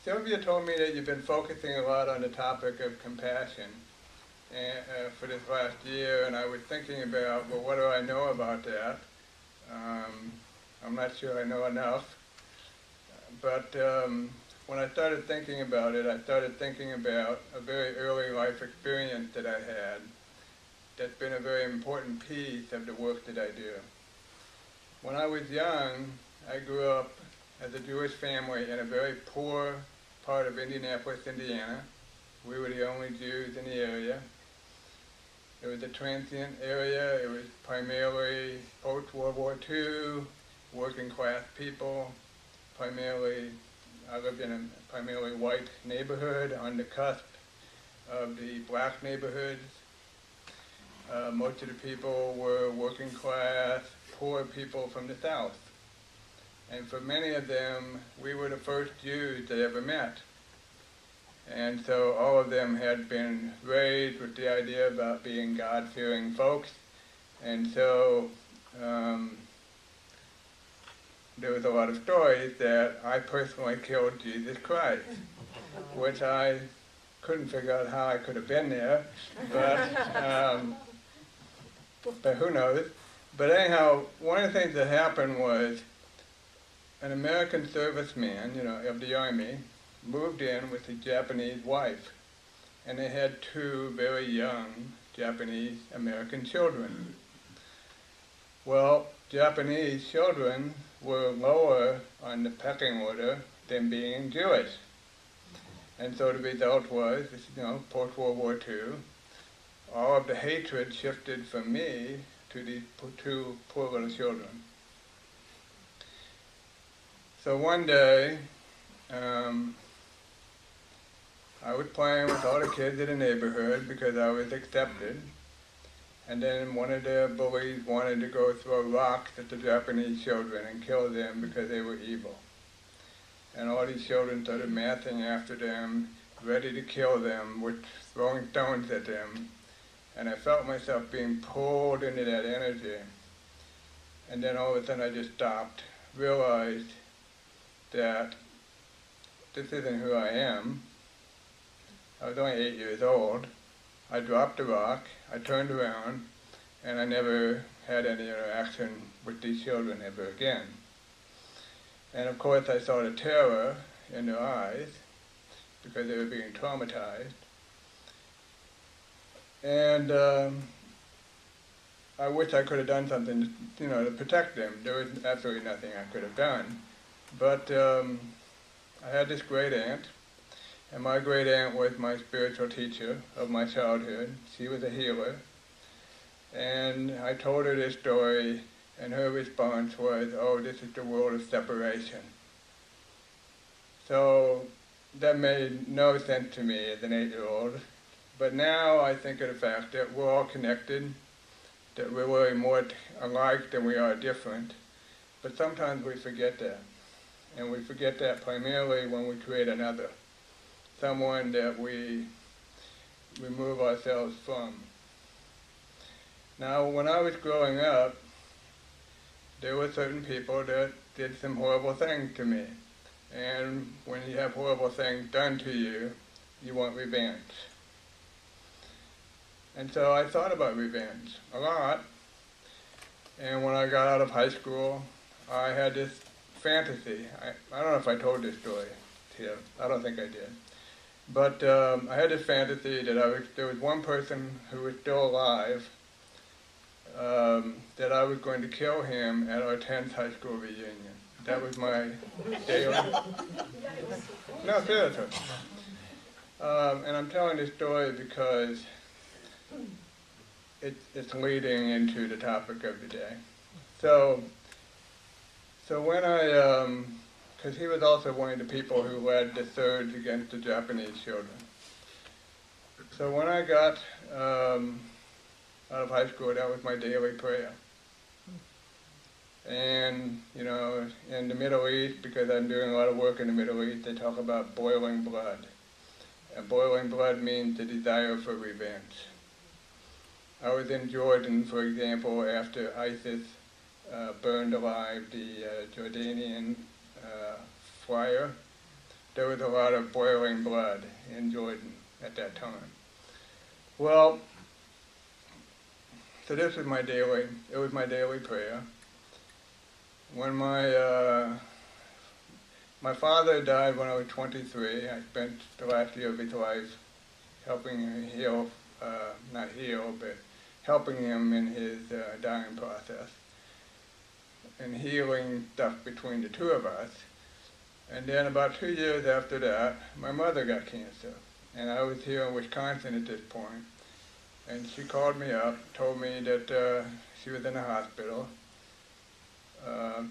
Sylvia told me that you've been focusing a lot on the topic of compassion for this last year, and I was thinking about, well, what do I know about that? I'm not sure I know enough, but when I started thinking about it, I started thinking about a very early life experience that I had that's been a very important piece of the work that I do. When I was young, I grew up as a Jewish family in a very poor part of Indianapolis, Indiana. We were the only Jews in the area. It was a transient area. It was primarily post-World War II, working class people. I lived in a primarily white neighborhood on the cusp of the black neighborhoods. Most of the people were working class, poor people from the South. And for many of them, we were the first Jews they ever met. And so all of them had been raised with the idea about being God-fearing folks. And so there was a lot of stories that I personally killed Jesus Christ, which I couldn't figure out how I could have been there, but who knows. But anyhow, one of the things that happened was an American serviceman, of the Army, moved in with a Japanese wife, and they had two very young Japanese-American children. Well, Japanese children were lower on the pecking order than being Jewish. And so the result was, post-World War II, all of the hatred shifted from me to these two poor little children. So one day, I was playing with all the kids in the neighborhood because I was accepted, and then one of the bullies wanted to go throw rocks at the Japanese children and kill them because they were evil. And all these children started massing after them, ready to kill them, with throwing stones at them. And I felt myself being pulled into that energy. And then all of a sudden I just stopped, realized that this isn't who I am. I was only 8 years old. I dropped the rock, I turned around, and I never had any interaction with these children ever again. And of course I saw the terror in their eyes because they were being traumatized. And I wish I could have done something, to protect them. There was absolutely nothing I could have done. But I had this great aunt, and my great aunt was my spiritual teacher of my childhood. She was a healer. And I told her this story, and her response was, "Oh, this is the world of separation." So that made no sense to me as an 8-year-old. But now I think of the fact that we're all connected, that we're really more alike than we are different. But sometimes we forget that. And we forget that primarily when we create another, someone that we remove ourselves from. Now, when I was growing up, there were certain people that did some horrible things to me. And when you have horrible things done to you, you want revenge. And so I thought about revenge a lot. And when I got out of high school, I had this fantasy. I don't know if I told this story to you. I don't think I did. But I had this fantasy that there was one person who was still alive, that I was going to kill him at our 10th high school reunion. That was my daily... No, seriously. And I'm telling this story because it's leading into the topic of the day. So when because he was also one of the people who led the surge against the Japanese children. So when I got out of high school, that was my daily prayer. And, in the Middle East, because I'm doing a lot of work in the Middle East, they talk about boiling blood. And boiling blood means the desire for revenge. I was in Jordan, for example, after ISIS burned alive the Jordanian friar there was a lot of boiling blood in Jordan at that time. Well, so this was my daily prayer. When my father died when I was 23, I spent the last year of his life helping him heal, not heal, but helping him in his dying process and healing stuff between the two of us. And then about 2 years after that, my mother got cancer. And I was here in Wisconsin at this point. And she called me up, told me that she was in the hospital.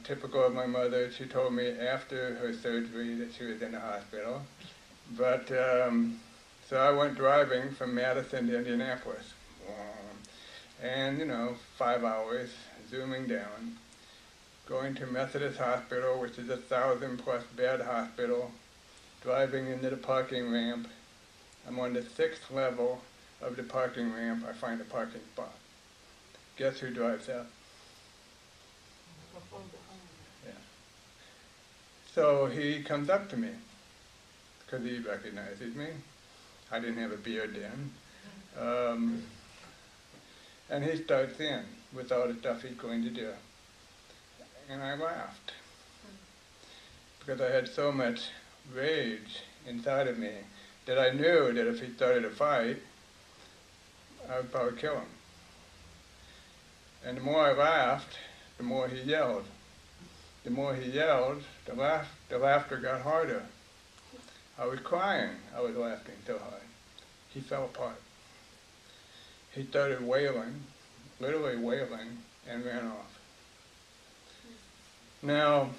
Typical of my mother, she told me after her surgery that she was in the hospital. But, so I went driving from Madison to Indianapolis. And, 5 hours, zooming down, going to Methodist Hospital, which is a 1,000+ bed hospital, driving into the parking ramp. I'm on the 6th level of the parking ramp. I find a parking spot. Guess who drives up? Yeah. So he comes up to me, because he recognizes me. I didn't have a beard then. And he starts in with all the stuff he's going to do. And I laughed, because I had so much rage inside of me that I knew that if he started a fight, I would probably kill him. And the more I laughed, the more he yelled. The more he yelled, the laughter got harder. I was crying. I was laughing so hard. He fell apart. He started wailing, literally wailing, and ran off. Now,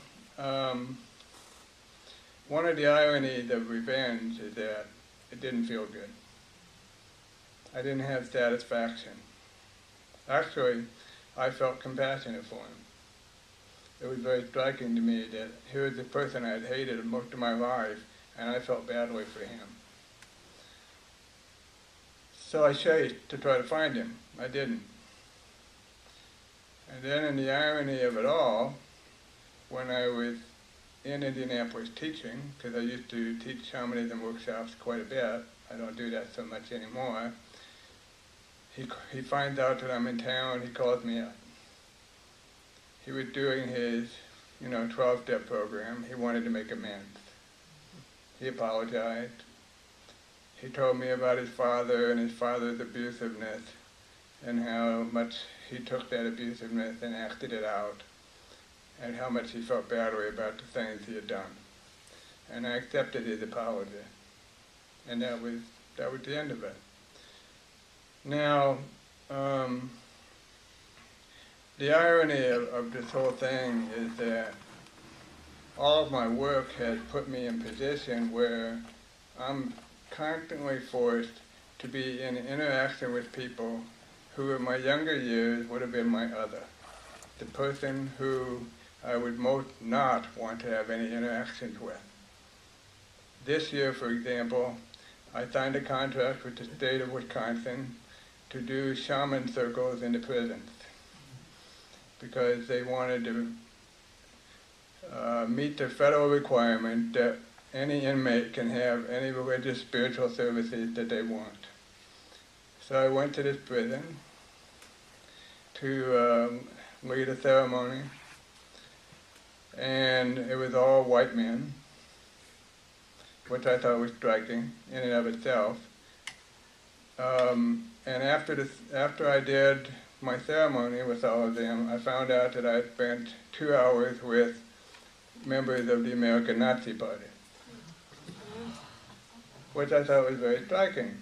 one of the ironies of revenge is that it didn't feel good. I didn't have satisfaction. Actually, I felt compassionate for him. It was very striking to me that here was a person I had hated most of my life, and I felt badly for him. So I chased to try to find him. I didn't. And then in the irony of it all, when I was in Indianapolis teaching, because I used to teach shamanism workshops quite a bit, I don't do that so much anymore, he finds out that I'm in town, he calls me up. He was doing his, 12-step program. He wanted to make amends. He apologized. He told me about his father and his father's abusiveness and how much he took that abusiveness and acted it out and how much he felt badly about the things he had done. And I accepted his apology. And that was the end of it. Now, the irony of this whole thing is that all of my work has put me in a position where I'm constantly forced to be in interaction with people who in my younger years would have been my other. The person who I would most not want to have any interactions with. This year, for example, I signed a contract with the state of Wisconsin to do shaman circles in the prisons because they wanted to meet the federal requirement that any inmate can have any religious spiritual services that they want. So I went to this prison to lead a ceremony, and it was all white men, which I thought was striking in and of itself. And after I did my ceremony with all of them, I found out that I spent 2 hours with members of the American Nazi Party, which I thought was very striking,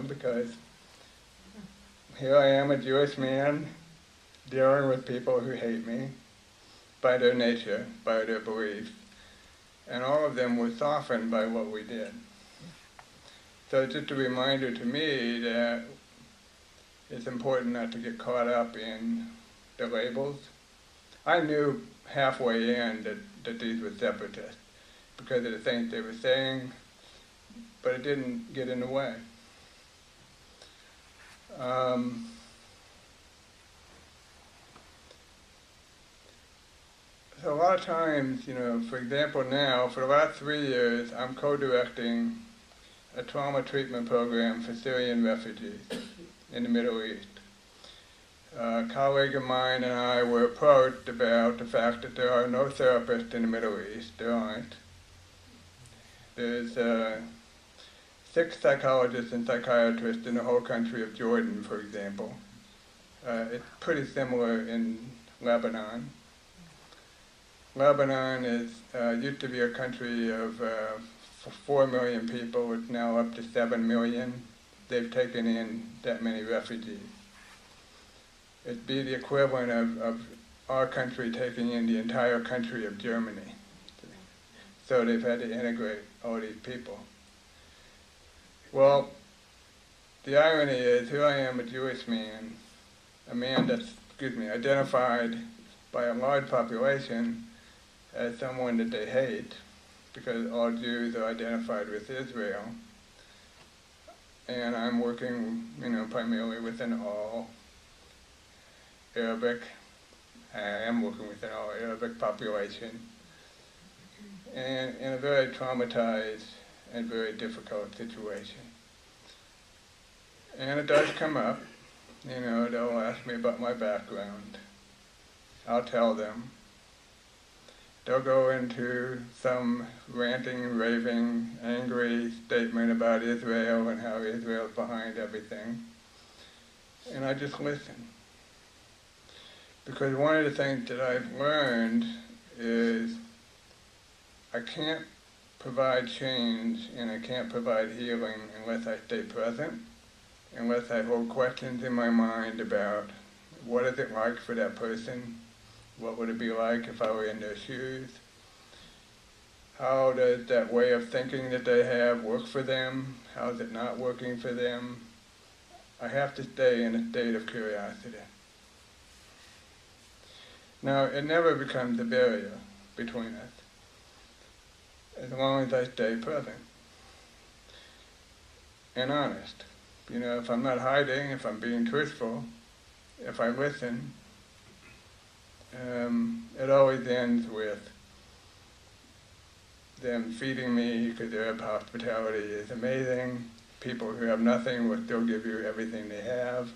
because here I am, a Jewish man, dealing with people who hate me by their nature, by their beliefs, and all of them were softened by what we did. So it's just a reminder to me that it's important not to get caught up in the labels. I knew halfway in that these were separatists because of the things they were saying, but it didn't get in the way. So So a lot of times, for example now, for the last 3 years, I'm co-directing a trauma treatment program for Syrian refugees in the Middle East. A colleague of mine and I were approached about the fact that there are no therapists in the Middle East. There aren't. There's 6 psychologists and psychiatrists in the whole country of Jordan, for example. It's pretty similar in Lebanon. Lebanon used to be a country of 4 million people. It's now up to 7 million. They've taken in that many refugees. It'd be the equivalent of our country taking in the entire country of Germany. So they've had to integrate all these people. Well, the irony is, here I am, a Jewish man, a man that's, identified by a large population as someone that they hate, because all Jews are identified with Israel. And I'm working, primarily with an all Arabic. I am working with an all Arabic population, and in a very traumatized and very difficult situation. And it does come up, they'll ask me about my background. I'll tell them. They'll go into some ranting, raving, angry statement about Israel and how Israel's behind everything. And I just listen. Because one of the things that I've learned is I can't provide change and I can't provide healing unless I stay present, unless I hold questions in my mind about what is it like for that person, what would it be like if I were in their shoes, how does that way of thinking that they have work for them, how is it not working for them. I have to stay in a state of curiosity. Now, it never becomes a barrier between us, as long as I stay present and honest. If I'm not hiding, if I'm being truthful, if I listen, it always ends with them feeding me, because their hospitality is amazing. People who have nothing will still give you everything they have.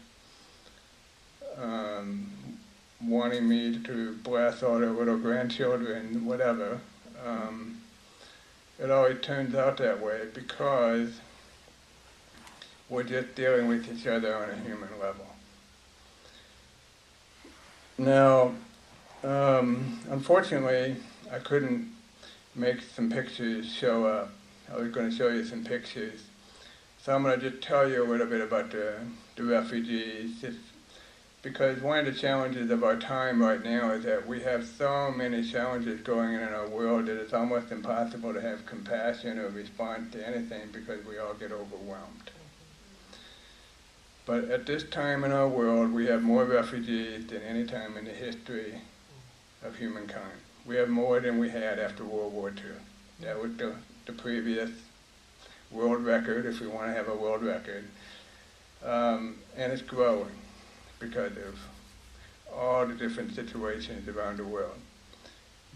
Wanting me to bless all their little grandchildren, whatever. It always turns out that way because we're just dealing with each other on a human level. Now, unfortunately, I couldn't make some pictures show up. I was going to show you some pictures. So I'm going to just tell you a little bit about the refugees. Because one of the challenges of our time right now is that we have so many challenges going on in our world that it's almost impossible to have compassion or respond to anything because we all get overwhelmed. But at this time in our world, we have more refugees than any time in the history of humankind. We have more than we had after World War II. That was the previous world record, if we want to have a world record. And it's growing because of all the different situations around the world.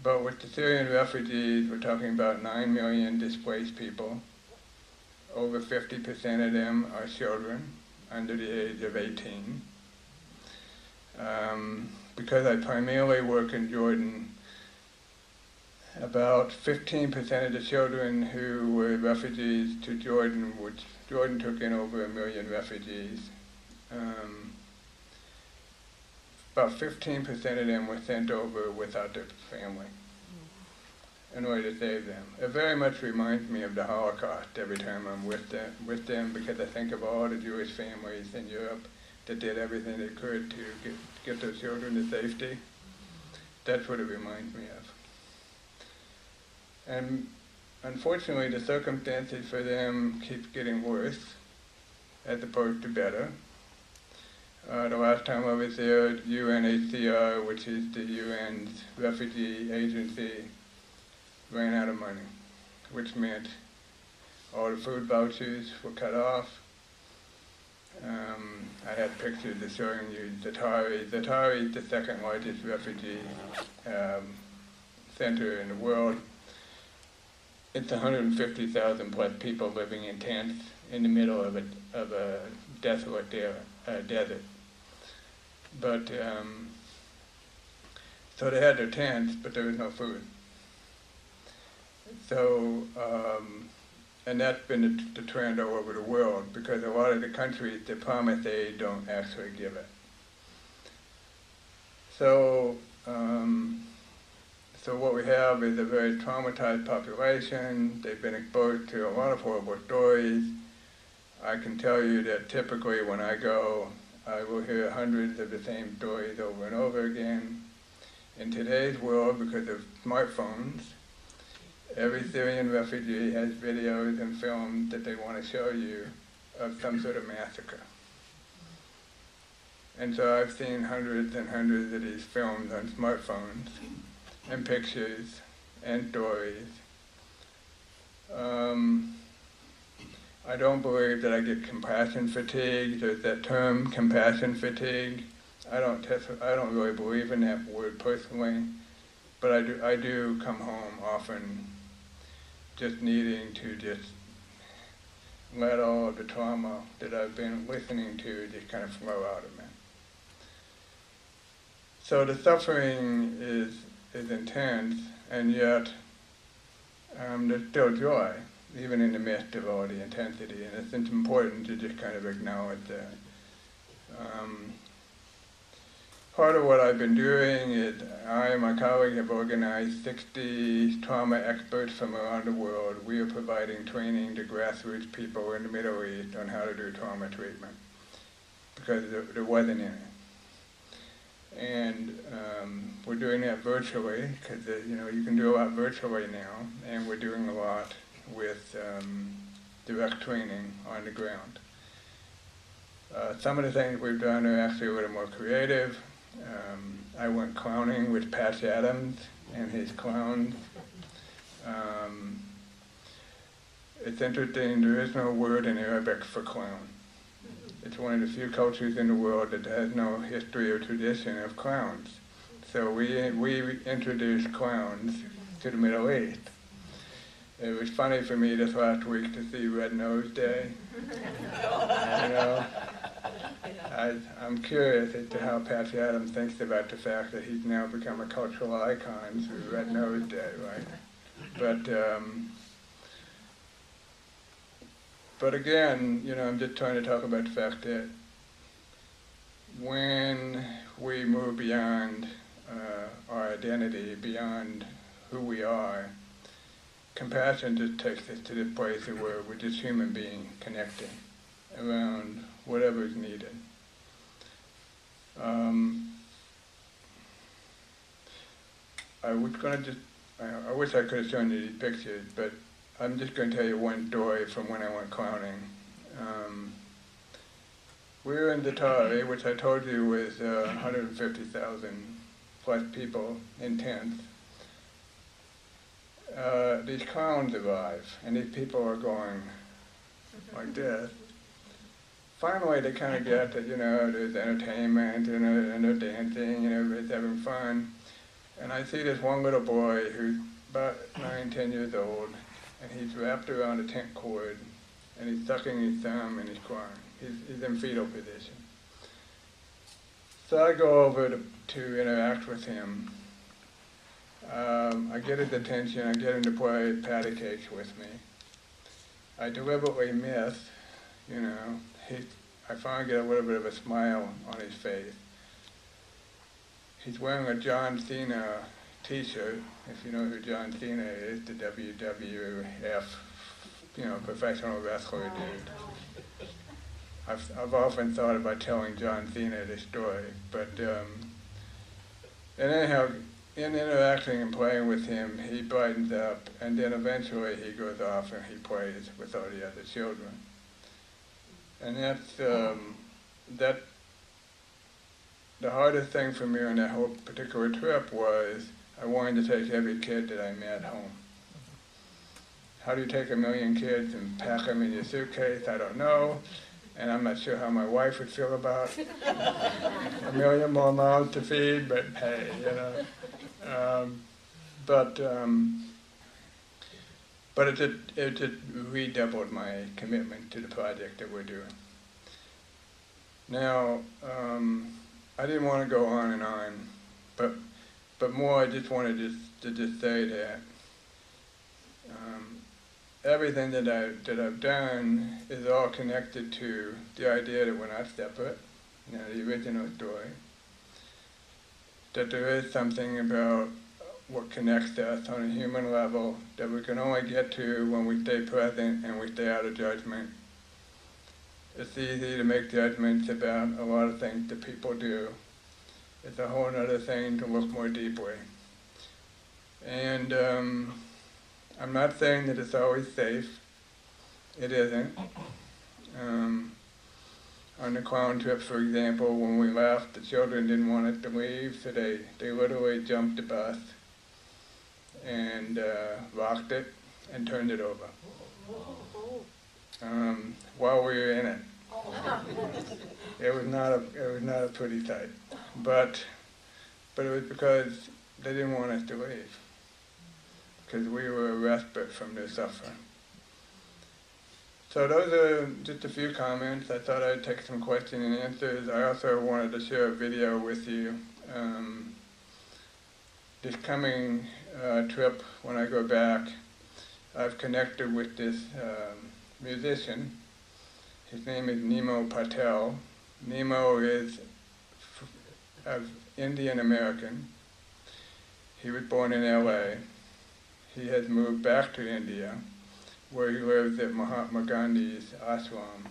But with the Syrian refugees, we're talking about 9 million displaced people. Over 50% of them are children under the age of 18. Because I primarily work in Jordan, about 15% of the children who were refugees to Jordan, which Jordan took in over 1 million refugees, about 15% of them were sent over without their family in order to save them. It very much reminds me of the Holocaust every time I'm with them because I think of all the Jewish families in Europe that did everything they could to get their children to safety. That's what it reminds me of. And unfortunately, the circumstances for them keep getting worse as opposed to better. The last time I was there, UNHCR, which is the UN's refugee agency, ran out of money, which meant all the food vouchers were cut off. I had pictures of showing you Zatari. Zatari is the second largest refugee center in the world. It's 150,000 plus people living in tents in the middle of a desolate desert. But so they had their tents, but there was no food. So, and that's been the trend all over the world, because a lot of the countries that promise aid don't actually give it. So, so what we have is a very traumatized population. They've been exposed to a lot of horrible stories. I can tell you that typically when I go, I will hear hundreds of the same stories over and over again. In today's world, because of smartphones, every Syrian refugee has videos and films that they want to show you of some sort of massacre. And so I've seen hundreds and hundreds of these films on smartphones, and pictures, and stories. I don't believe that I get compassion fatigue. There's that term, compassion fatigue. I don't really believe in that word personally, but I do come home often just needing to just let all of the trauma that I've been listening to just kind of flow out of me. So the suffering is intense, and yet there's still joy, even in the midst of all the intensity, and it's important to just kind of acknowledge that. Part of what I've been doing is I and my colleague have organized 60 trauma experts from around the world. We are providing training to grassroots people in the Middle East on how to do trauma treatment, because there wasn't any. And we're doing that virtually, because you can do a lot virtually now, and we're doing a lot with direct training on the ground. Some of the things we've done are actually a little more creative. I went clowning with Patch Adams and his clowns. It's interesting, there is no word in Arabic for clown. It's one of the few cultures in the world that has no history or tradition of clowns. So we introduced clowns to the Middle East. It was funny for me this last week to see Red Nose Day. I'm curious as to how Patch Adams thinks about the fact that he's now become a cultural icon through Red Nose Day, right? But again, I'm just trying to talk about the fact that when we move beyond our identity, beyond who we are, compassion just takes us to this place where we're just human beings connecting around whatever is needed. I wish I could have shown you these pictures, but I'm just going to tell you one story from when I went clowning. We were in Datari, which I told you was 150,000 plus people in tents. These clowns arrive, and these people are going like this. Finally, they kind of get that, there's entertainment, and they're dancing, and everybody's having fun. And I see this one little boy who's about 9, 10 years old, and he's wrapped around a tent cord, and he's sucking his thumb, and he's crying. He's in fetal position. So I go over to interact with him. I get his attention, I get him to play patty cakes with me. I deliberately miss, I finally get a little bit of a smile on his face. He's wearing a John Cena t-shirt, if you know who John Cena is, the WWF, professional wrestler dude. I've often thought about telling John Cena this story, but and anyhow, in interacting and playing with him, he brightens up, and then eventually he goes off and he plays with all the other children. And that's the hardest thing for me on that whole particular trip was I wanted to take every kid that I met home. How do you take 1 million kids and pack them in your suitcase? I don't know. And I'm not sure how my wife would feel about 1 million more mouths to feed, but hey, but it just redoubled my commitment to the project that we're doing. Now, I didn't want to go on and on, but more I just wanted to just say that everything that I've done is all connected to the idea that we're not separate, the original story, that there is something about what connects us on a human level that we can only get to when we stay present and we stay out of judgment. It's easy to make judgments about a lot of things that people do. It's a whole other thing to look more deeply. And I'm not saying that it's always safe. It isn't. On the clown trip, for example, when we left, the children didn't want us to leave, so they literally jumped the bus and locked it and turned it over while we were in it. It was not a pretty sight, but it was because they didn't want us to leave, because we were a respite from their suffering. So those are just a few comments. I thought I'd take some questions and answers. I also wanted to share a video with you. This coming trip, when I go back, I've connected with this musician. His name is Nemo Patel. Nemo is Indian American. He was born in LA. He has moved back to India, where he lives at Mahatma Gandhi's ashram,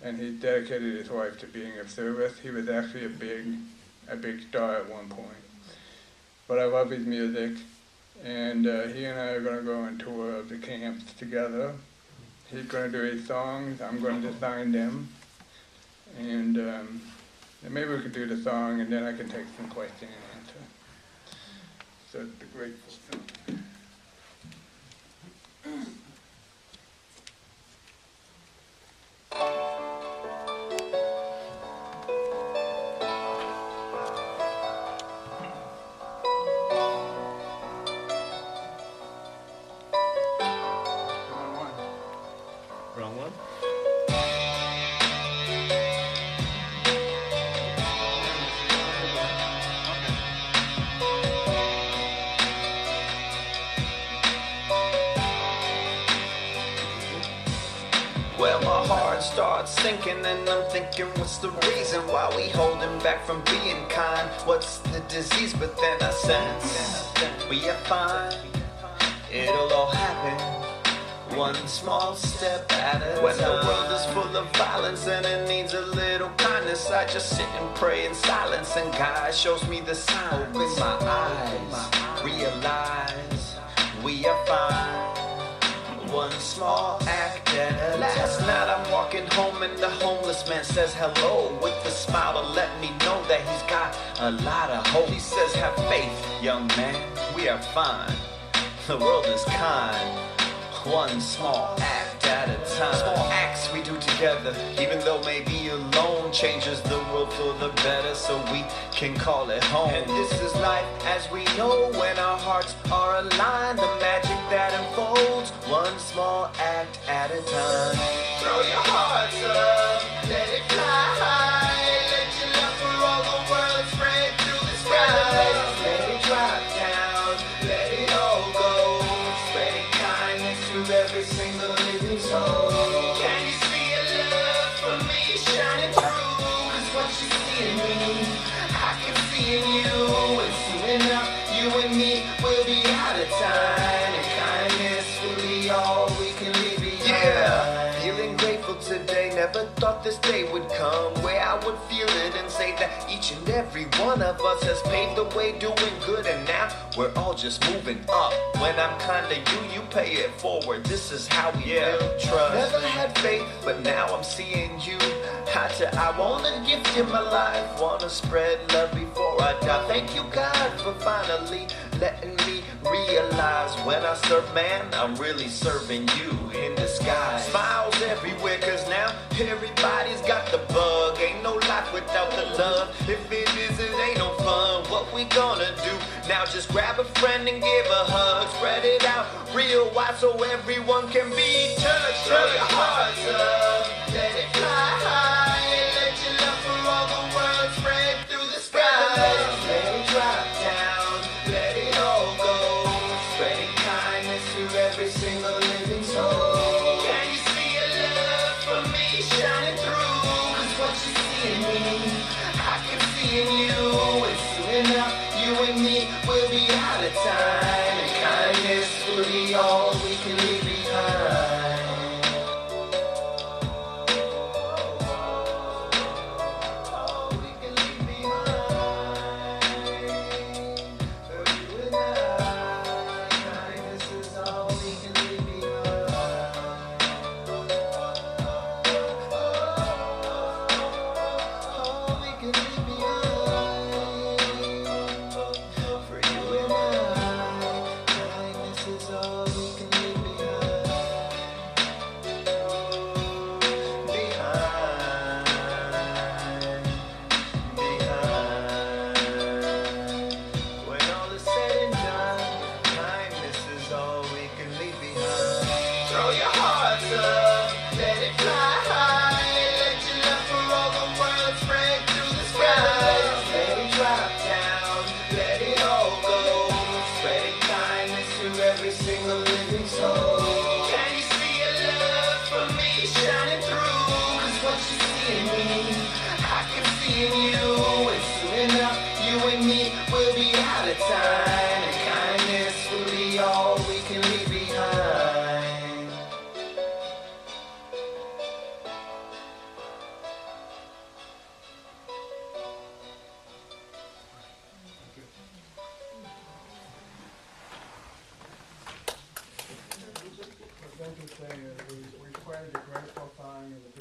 and he dedicated his life to being of service. He was actually a big star at one point. But I love his music, and he and I are going to go on tour of the camps together. He's going to do his songs, I'm going to sign them, and maybe we could do the song, and then I can take some questions and answer. So it's the grateful song. Wrong one? Well, my heart starts sinking and I'm thinking, what's the reason why we holding back from being kind? What's the disease? But then I sense we are fine. It'll all happen one small step at a time. When the world is full of violence and it needs a little kindness, I just sit and pray in silence, and God shows me the signs. Open my eyes, realize we are fine. One small act at a time. Last night I'm walking home and the homeless man says hello with a smile to let me know that he's got a lot of hope. He says, have faith, young man, we are fine. The world is kind. One small act at a time. Small acts we do together, even though maybe alone, changes the world for the better, so we can call it home. And this is life as we know, when our hearts are aligned, the magic that unfolds, one small act at a time. Throw your hearts up, let it fly high, let your love for all the world spread through the sky. Let it drop down, let it all go, spreading kindness through every single living soul. Can you see a love for me shining through? Cause what you see in me, I can see in you. And soon enough, you and me will be out of time, and kindness will be all we can leave behind. Yeah, feeling grateful today. Never thought this day would come where I would feel it and say that each and every one of us has paved the way doing good, and now we're all just moving up. When I'm kind to you, you pay it forward. This is how we build trust. Never had faith, but now I'm seeing you. I wanna gift you my life, wanna spread love before I die. Thank you, God, for finally letting me realize when I serve man, I'm really serving you in disguise. Smiles everywhere, cause now everybody's got the bug. Ain't no life without the love. If it is, it ain't no fun. What we gonna do? Now just grab a friend and give a hug. Spread it out real wide so everyone can be touched. Throw your hearts up, let it fly high. Let your love for all the world spread through the sky. Let it drop down, let it all go. Spreading kindness to every single living soul. Can you see your love for me shining through? 'Cause what you see in me, I can see in you. And soon enough, you and me will be out of time. And kindness will be all we can leave behind. All we can leave behind. For you and I, kindness is all we can leave behind. All we can leave behind. For you and I, kindness is all we can leave behind. Behind. When all is said and done, kindness is all we can leave behind. Throw your hearts up, let it fly high. Let your love for all the world spread through the skies. Let it drop down, let it all go. Spreading kindness to every single living soul. Can you see your love for me shining through? 'Cause what you see in me, I can see in you. And soon enough, you and me will be out of time. And kindness will be all we can leave behind. What's interesting is we played the Grateful song in the